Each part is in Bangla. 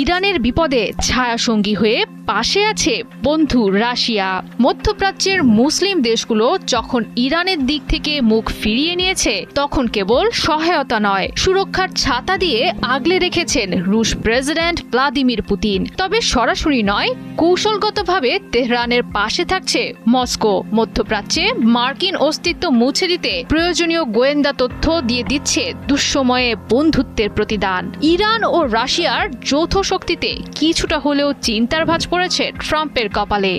ইরানের বিপদে ছায়াসঙ্গী হয়ে পাশে আছে বন্ধু রাশিয়া। মধ্যপ্রাচ্যের মুসলিম দেশগুলো যখন ইরানের দিক থেকে মুখ ফিরিয়ে নিয়েছে, তখন কেবল সহায়তা নয়, সুরক্ষার ছাতা দিয়ে আগলে রেখেছেন রুশ প্রেসিডেন্ট ভ্লাদিমির পুতিন। তবে সরাসরি নয়, কৌশলগতভাবে তেহরানের পাশে থাকছে মস্কো। মধ্যপ্রাচ্যে মার্কিন অস্তিত্ব মুছে দিতে প্রয়োজনীয় গোয়েন্দা তথ্য দিয়ে দিচ্ছে দুঃসময়ে বন্ধুত্বের প্রতিদান। ইরান ও রাশিয়ার যৌথ শক্তিতে কিছুটা হলেও চিন্তার ভাঁজ পড়েছে ট্রাম্পের কপালে।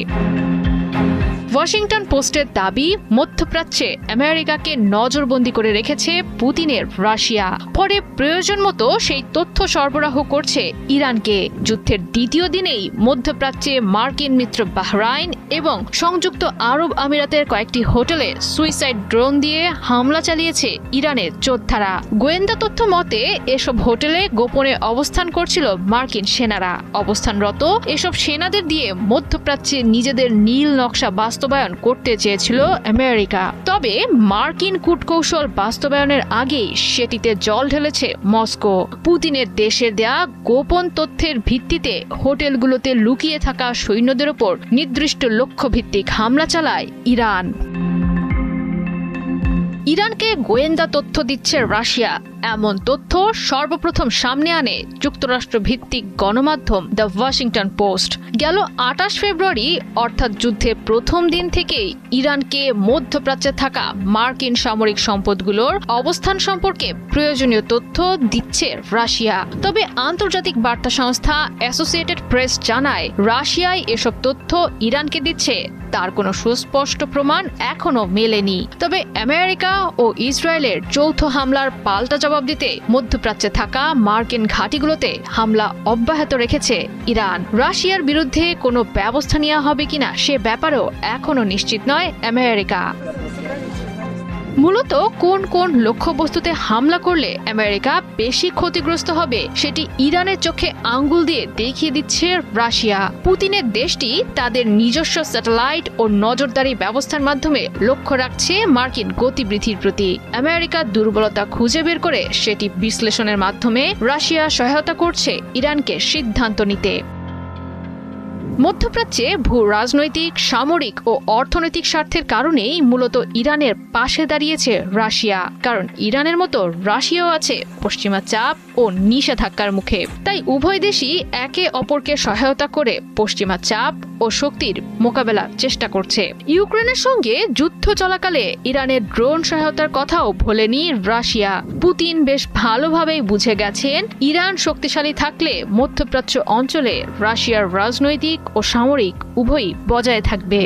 ওয়াশিংটন পোস্টের দাবি, মধ্যপ্রাচ্যে আমেরিকাকে নজরবন্দি করে রেখেছে পুতিনের রাশিয়া। পরে প্রয়োজন মতো সেই তথ্য সরবরাহ করছে ইরানকে। যুদ্ধের দ্বিতীয় দিনেই মধ্যপ্রাচ্যে মার্কিন মিত্র বাহরাইন এবং সংযুক্ত আরব আমিরাতের কয়েকটি হোটেলে সুইসাইড ড্রোন দিয়ে হামলা চালিয়েছে ইরানের যোদ্ধারা। গোয়েন্দা তথ্য মতে এসব হোটেলে গোপনে অবস্থান করছিল মার্কিন সেনারা। অবস্থানরত এসব সেনাদের দিয়ে মধ্যপ্রাচ্যে নিজেদের নীল নকশা বাস্তবায়ন করতে চেয়েছিল আমেরিকা। তবে মার্কিন কূটকৌশল বাস্তবায়নের আগেই সেটিতে জল ঢেলেছে মস্কো। পুতিনের দেশের দেয়া গোপন তথ্যের ভিত্তিতে হোটেলগুলোতে লুকিয়ে থাকা সৈন্যদের ওপর নির্দিষ্ট লক্ষ্যভিত্তিক হামলা চালায় ইরান। ইরানকে গোয়েন্দা তথ্য দিচ্ছে রাশিয়া, এমন তথ্য সর্বপ্রথম সামনে আনে যুক্তরাষ্ট্র ভিত্তিক গণমাধ্যম দ্য ওয়াশিংটন পোস্ট। গেল ২৮ ফেব্রুয়ারি অর্থাৎ যুদ্ধের প্রথম দিন থেকেই ইরানকে মধ্যপ্রাচ্যে থাকা মার্কিন সামরিক সম্পদগুলোর অবস্থান সম্পর্কে প্রয়োজনীয় তথ্য দিচ্ছে রাশিয়া। তবে আন্তর্জাতিক বার্তা সংস্থা অ্যাসোসিয়েটেড প্রেস জানায়, রাশিয়ায় এসব তথ্য ইরানকে দিচ্ছে তার কোনো সুস্পষ্ট প্রমাণ এখনো মেলেনি। তবে আমেরিকা ও ইসরায়েলের যৌথ হামলার পাল্টা জবাব দিতে মধ্যপ্রাচ্যে থাকা মার্কিন ঘাঁটিগুলোতে হামলা অব্যাহত রেখেছে ইরান। রাশিয়ার বিরুদ্ধে কোনো ব্যবস্থা নেওয়া হবে কিনা সে ব্যাপারেও এখনো নিশ্চিত নয় আমেরিকা। মূলত কোন কোন লক্ষ্যবস্তুতে হামলা করলে আমেরিকা বেশি ক্ষতিগ্রস্ত হবে সেটি ইরানের চোখে আঙ্গুল দিয়ে দেখিয়ে দিচ্ছে রাশিয়া। পুতিনের দেশটি তাদের নিজস্ব স্যাটেলাইট ও নজরদারি ব্যবস্থার মাধ্যমে লক্ষ্য রাখছে মার্কিন গতিবিধির প্রতি। আমেরিকা দুর্বলতা খুঁজে বের করে সেটি বিশ্লেষণের মাধ্যমে রাশিয়া সহায়তা করছে ইরানকে সিদ্ধান্ত নিতে। মধ্যপ্রাচ্যে ভূ রাজনৈতিক, সামরিক ও অর্থনৈতিক স্বার্থের কারণেই মূলত ইরানের পাশে দাঁড়িয়েছে রাশিয়া। কারণ ইরানের মতো রাশিয়াও আছে পশ্চিমা চাপ ও নিষেধাজ্ঞার মুখে। তাই উভয় দেশই একে অপরকে সহায়তা করে পশ্চিমা চাপ ও শক্তির মোকাবেলার চেষ্টা করছে। ইউক্রেনের সঙ্গে যুদ্ধ চলাকালে ইরানের ড্রোন সহায়তার কথাও ভোলেনি রাশিয়া। পুতিন বেশ ভালোভাবেই বুঝে গেছেন, ইরান শক্তিশালী থাকলে মধ্যপ্রাচ্য অঞ্চলে রাশিয়ার রাজনৈতিক ও সামরিক উভয়ই বজায় থাকবে।